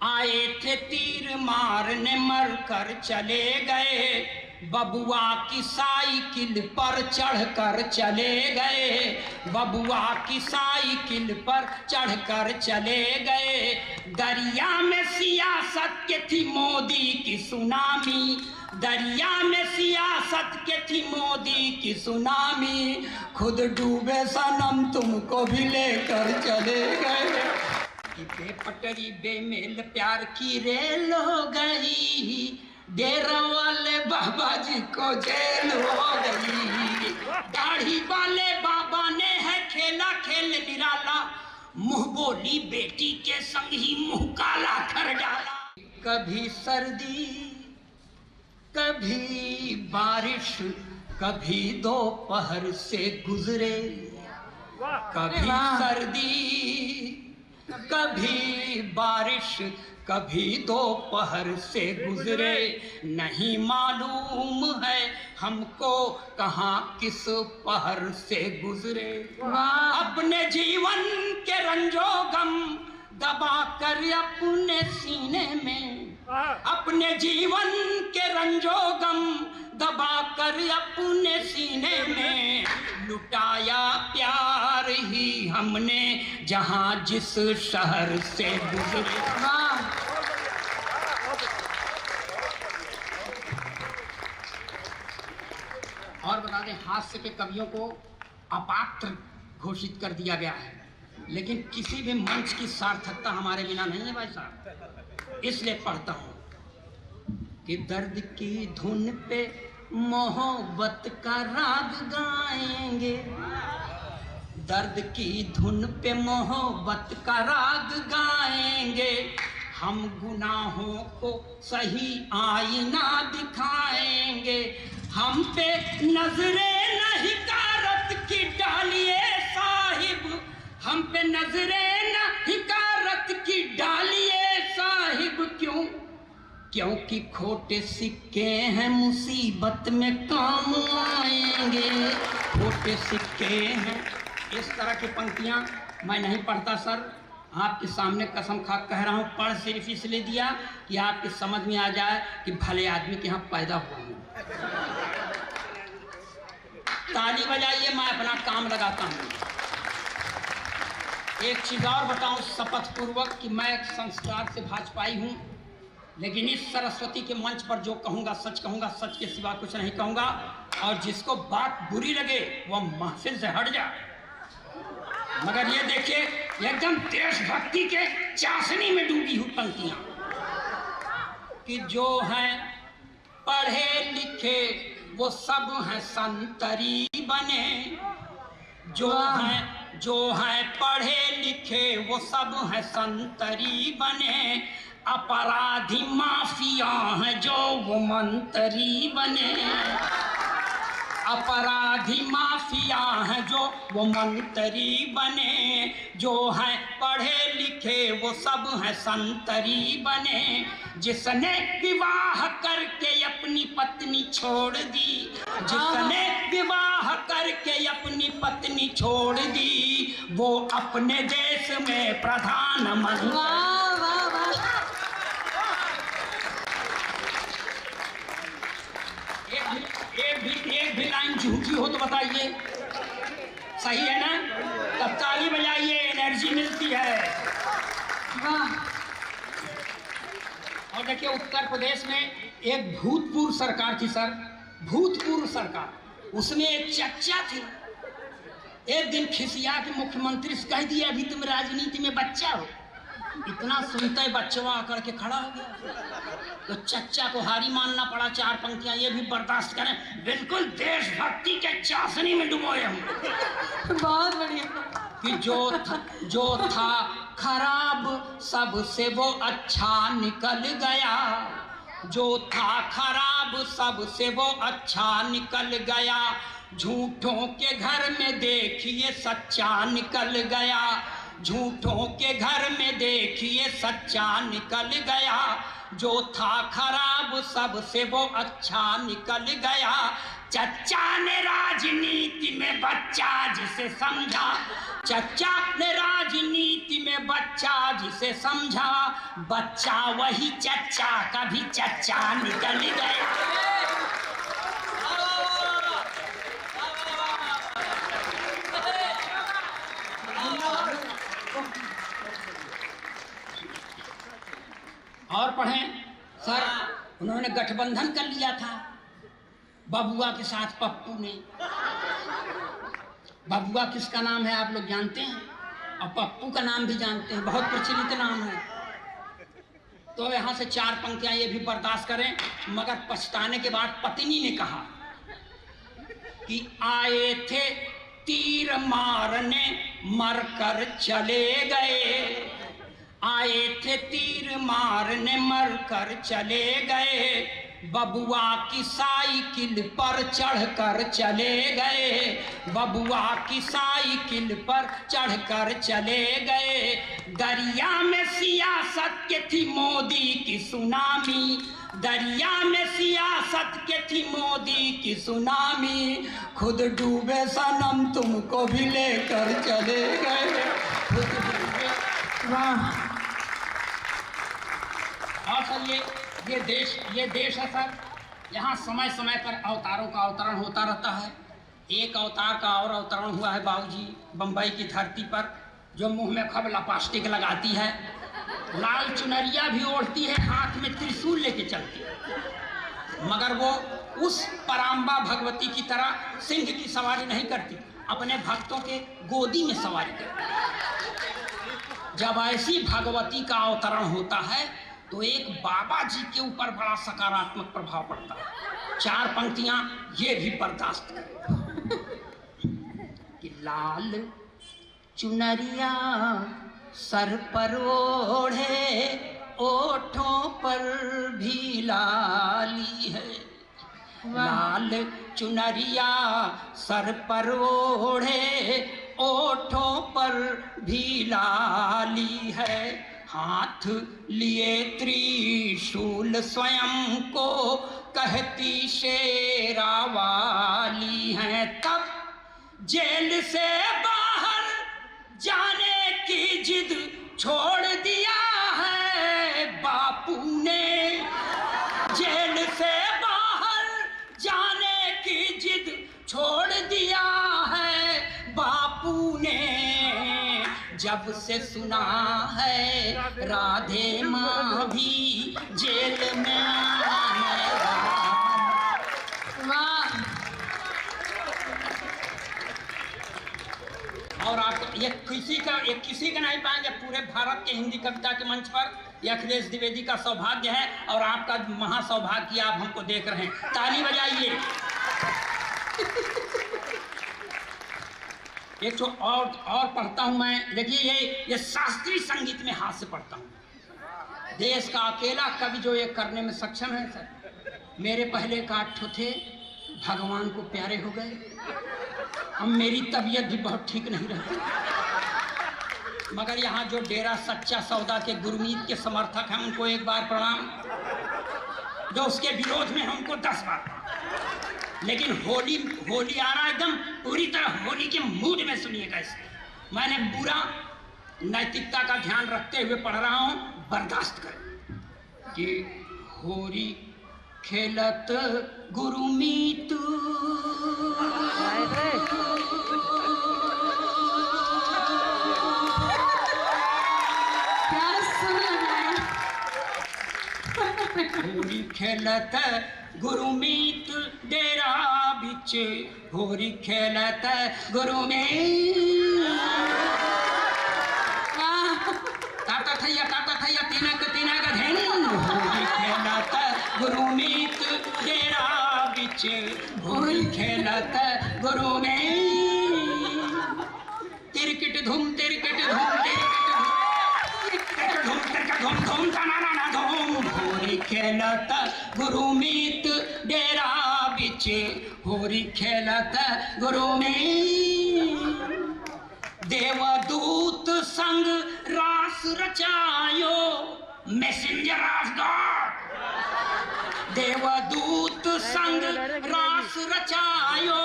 आए थे तीर मारने मर कर चले गए, बबुआ की साइकिल पर चढ़कर चले गए, बबुआ की साइकिल पर चढ़कर चले गए। दरिया में सियासत के थी मोदी की सुनामी, दरिया में सियासत के थी मोदी की सुनामी, खुद डूबे सनम तुमको भी लेकर चले गए। बेपटरी बेमेल प्यार की रेल हो गई, डेरा वाले बाबा जी को जेल हो गई। दाढ़ी वाले बाबा ने है खेला खेल निराला, मुंह बोली बेटी के संग ही मुंह काला कर डाला। कभी सर्दी कभी बारिश, कभी दोपहर से गुजरे, कभी सर्दी कभी बारिश, कभी दोपहर से गुजरे। नहीं मालूम है हमको कहाँ किस पहर से गुजरे। अपने जीवन के रंजो गम दबा कर अपने सीने में, अपने जीवन के रंजो गम दबा कर अपने सीने में, लुटाया प्यार ही हमने जहां जिस शहर से गुजरे। और बता दें, हास्य के कवियों को अपात्र घोषित कर दिया गया है, लेकिन किसी भी मंच की सार्थकता हमारे बिना नहीं है भाई साहब। इसलिए पढ़ता हूं कि दर्द की धुन पे मोहब्बत का राग गाएंगे, दर्द की धुन पे मोहब्बत का राग गाएंगे, हम गुनाहों को सही आईना दिखाएंगे, हम पे नजरे न हिकारत की डालिए साहिब, हम पे नजरे न हिकारत की डालिए साहिब। क्यों? क्योंकि खोटे सिक्के हैं मुसीबत में काम आएंगे, खोटे सिक्के हैं। इस तरह की पंक्तियां मैं नहीं पढ़ता सर, आपके सामने कसम खा कह रहा हूं। पढ़ सिर्फ इसलिए दिया कि आपकी समझ में आ जाए कि भले आदमी के यहाँ पैदा हुआ हूं। ताली बजाइए, मैं अपना काम लगाता हूं। एक चीज और बताऊं शपथ पूर्वक कि मैं एक संस्कार से भाजपाई हूं, लेकिन इस सरस्वती के मंच पर जो कहूंगा सच के सिवा कुछ नहीं कहूंगा। और जिसको बात बुरी लगे वह महफिल से हट जाए। मगर ये देखिए, एकदम देशभक्ति के चाशनी में डूबी हुई पंक्तियां कि जो हैं पढ़े लिखे वो सब हैं संतरी बने, जो हैं पढ़े लिखे वो सब हैं संतरी बने, अपराधी माफिया हैं जो वो मंत्री बने, अपराधी माफिया हैं जो वो मंत्री बने, जो हैं पढ़े लिखे वो सब हैं संतरी बने। जिसने विवाह करके अपनी पत्नी छोड़ दी, जिसने विवाह करके अपनी पत्नी छोड़ दी, वो अपने देश में प्रधानमंत्री। एक भी लाइन झूठी हो तो बताइए, सही है ना? तब ताली बजाइए, एनर्जी मिलती है। और देखिए, उत्तर प्रदेश में एक भूतपूर्व सरकार थी सर, भूतपूर्व सरकार, उसमें एक चच्चा थे। एक दिन खिसिया के मुख्यमंत्री से कह दिया अभी तुम राजनीति में बच्चा हो। इतना सुनते ही बच्चवा आकर के खड़ा हो गया, तो चच्चा को हारी मानना पड़ा। चार पंक्तियां ये भी बर्दाश्त करें, बिल्कुल देशभक्ति के चाशनी में डुबोए हम। बहुत बढ़िया। कि जो था खराब सबसे वो अच्छा निकल गया, जो था खराब सबसे वो अच्छा निकल गया, झूठों के घर में देखिए सच्चा निकल गया, झूठों के घर में देखिए सच्चा निकल गया, जो था खराब सबसे वो अच्छा निकल गया, चचा ने राजनीति में बच्चा जिसे समझा, चचा ने राजनीति में बच्चा जिसे समझा, बच्चा वही चचा कभी चचा निकल गया। और पढ़ें सर, उन्होंने गठबंधन कर लिया था बबुआ के साथ पप्पू ने। बबुआ किसका नाम है आप लोग जानते हैं, और पप्पू का नाम भी जानते हैं, बहुत प्रचलित नाम है। तो यहाँ से 4 पंक्तियां ये भी बर्दाश्त करें। मगर पछताने के बाद पत्नी ने कहा कि आए थे तीर मारने मरकर चले गए, आए थे तीर मारने मरकर चले गए, बबुआ की साइकिल पर चढ़कर चले गए, बबुआ की साइकिल पर चढ़कर चले गए। दरिया में सियासत के थी मोदी की सुनामी, दरिया में सियासत के थी मोदी की सुनामी, खुद डूबे सनम तुमको भी लेकर चले गए, खुद डूबे। वाह। और सर ये देश है सर, यहाँ समय समय पर अवतारों का अवतरण होता रहता है। एक अवतार का और अवतरण हुआ है बाबूजी बम्बई की धरती पर, जो मुंह में खब लपास्टिक लगाती है, लाल चुनरिया भी ओढ़ती है, हाथ में त्रिशूल लेके चलती है, मगर वो उस पराम्बा भगवती की तरह सिंह की सवारी नहीं करती, अपने भक्तों के गोदी में सवारी करती। जब ऐसी भगवती का अवतरण होता है तो एक बाबा जी के ऊपर बड़ा सकारात्मक प्रभाव पड़ता है। 4 पंक्तियां ये भी बर्दाश्त करें कि लाल चुनरिया सर पर ओढ़े, ओठों पर भी लाली है, लाल चुनरिया सर पर ओढ़े, ओठों पर भी लाली है, हाथ लिए त्रिशूल स्वयं को कहती शेरा वाली है, तब जेल से बाहर जाने की जिद छोड़ दिया है बापू ने, जेल से बाहर जाने की जिद छोड़ दिया है बापू ने, जब से सुना है राधे माँ भी जेल में आएगा। और आप ये किसी का नहीं पाएंगे पूरे भारत के हिंदी कविता के मंच पर। यह अखिलेश द्विवेदी का सौभाग्य है और आपका महासौभाग्य कि आप हमको देख रहे हैं। ताली बजाइए। एक तो और पढ़ता हूं मैं, देखिए ये शास्त्रीय संगीत में हाथ से पढ़ता हूं। देश का अकेला कवि जो ये करने में सक्षम है सर। मेरे पहले का 8 थे, भगवान को प्यारे हो गए। अब मेरी तबीयत भी बहुत ठीक नहीं रहती, मगर यहाँ जो डेरा सच्चा सौदा के गुरमीत के समर्थक हैं उनको एक बार प्रणाम, जो उसके विरोध में हमको 10 बार। लेकिन होली आ रहा एकदम पूरी तरह होली के मूड में सुनिएगा इसे। मैंने पूरा नैतिकता का ध्यान रखते हुए पढ़ रहा हूं, बर्दाश्त करें कि होली खेलत गुरुमीत होली खेलत गुरुमीत डेरा बिच, होरी खेलत गुरुमीत। ताता थैया तीना का धेनी, होरी खेलत गुरुमीत डेरा बिच, होरी खेलत गुरुमीत। तिरकिट धूम तिरकिट धूम तिरकिट धूम तिरकिट धूम धूम ना धूम, होरी खेलत गुरुमीत डेरा बिच, होरी खेलत गुरुमीत। देवदूत संग रास रचायो, मैसेंजर ऑफ गॉड। देवदूत संग रास रचायो,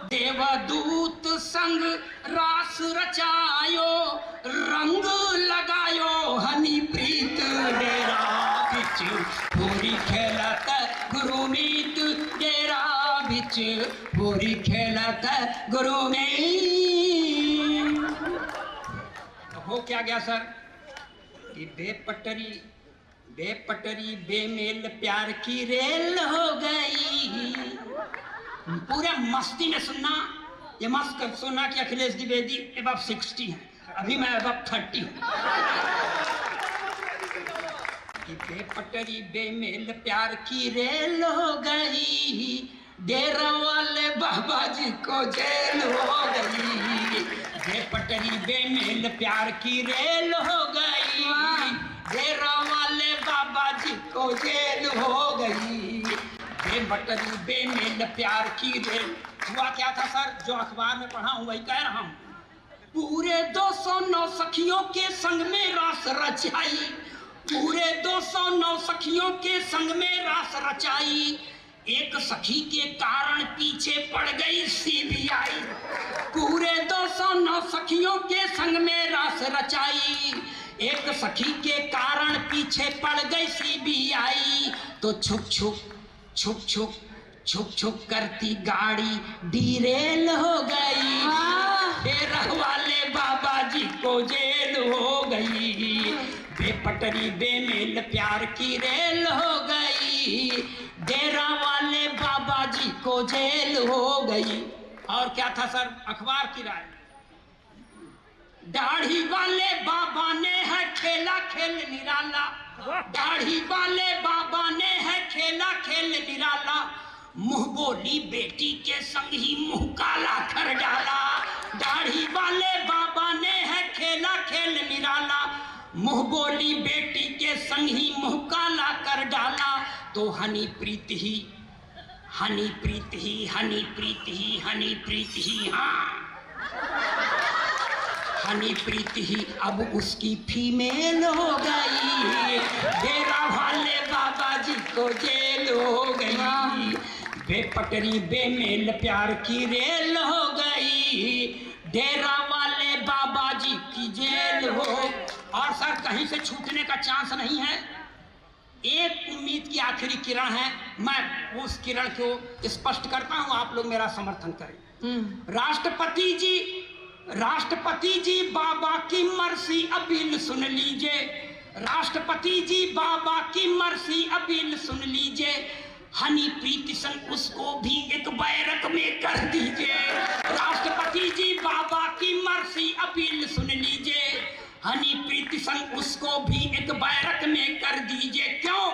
देवदूत संग रास रचायो, रंग लगायो हनी प्रीत डेरा बिच, पूरी खेलत गुरुमीत डेरा बिच, पूरी खेलत गुरुमीत। तो हो क्या गया सर कि बेपटरी बेमेल प्यार की रेल हो गई। पूरे मस्ती में सुनना, ये मस्त सुनना कि अखिलेश द्विवेदी above 60 है, अभी मैं above 30 हूँ। कि बेपटरी बेमेल प्यार की रेल हो गई, डेरा वाले बाबा जी को जेल हो गई। बेपटरी बेमेल प्यार की रेल हो गई, डेरा वाले बाबा जी को जेल हो गई। बेपटरी बेमेल प्यार की रेल। हुआ क्या था सर, जो अखबार में पढ़ा हूँ वही कह रहा हूँ। पूरे 209 सखियों के संग में रास रचाई, पूरे 209 सखियों के संग में रास रचाई, एक सखी के कारण पीछे पड़ गई सीबीआई। पूरे 209 सखियों के संग में रास रचाई, एक सखी के कारण पीछे पड़ गई सीबीआई। तो छुक छुक छुक छुक छुक छुक करती गाड़ी डीरेल हो गई, डेरा वाले बाबा जी को जेल हो गई। बेपटरी बेमेल प्यार की रेल हो गई, डेरा वाले बाबा जी को जेल हो गई। और क्या था सर अखबार की राय, दाढ़ी वाले बाबा ने है खेला खेल निराला, दाढ़ी वाले बाबा ने है खेला खेल निराला, मुंह बोली बेटी के संग ही मुंह काला कर डाला। दाढ़ी वाले बाबा ने है खेला खेल निराला, मुंह बोली बेटी के संग ही मुंह काला कर डाला। तो हनी प्रीत ही हनी प्रीत ही हनी प्रीत ही हनी प्रीत ही, हाँ हनी प्रीत ही अब उसकी फीमेल हो गई, डेरा वाले बाबा जी को जेल हो गई। बेपटरी बेमेल प्यार की रेल हो गई, डेरा वाले बाबा जी की जेल हो। और सर कहीं से छूटने का चांस नहीं है, एक उम्मीद की आखिरी किरण है, मैं उस किरण को स्पष्ट करता हूं, आप लोग मेरा समर्थन करें। राष्ट्रपति जी बाबा की मर्सी अपील सुन लीजिए, राष्ट्रपति जी बाबा की मर्सी अपील सुन लीजिए, हनी प्रीत संग उसको भी एक बैरक में कर दीजिए। राष्ट्रपति जी बाबा की मर्सी अपील सुन लीजिए, हनी प्रीत संग उसको भी एक बैरक में कर दीजिए। क्यों?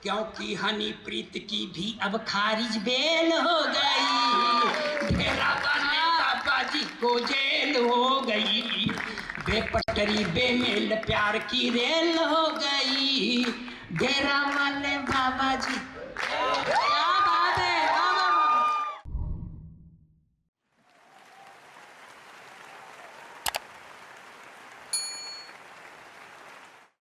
क्योंकि हनी प्रीत की भी अब खारिज बेल हो गई, डेरा वाले बाबा जी को जेल हो गई। बेपटरी बेमेल प्यार की रेल हो गई, डेरा वाले बाबा जी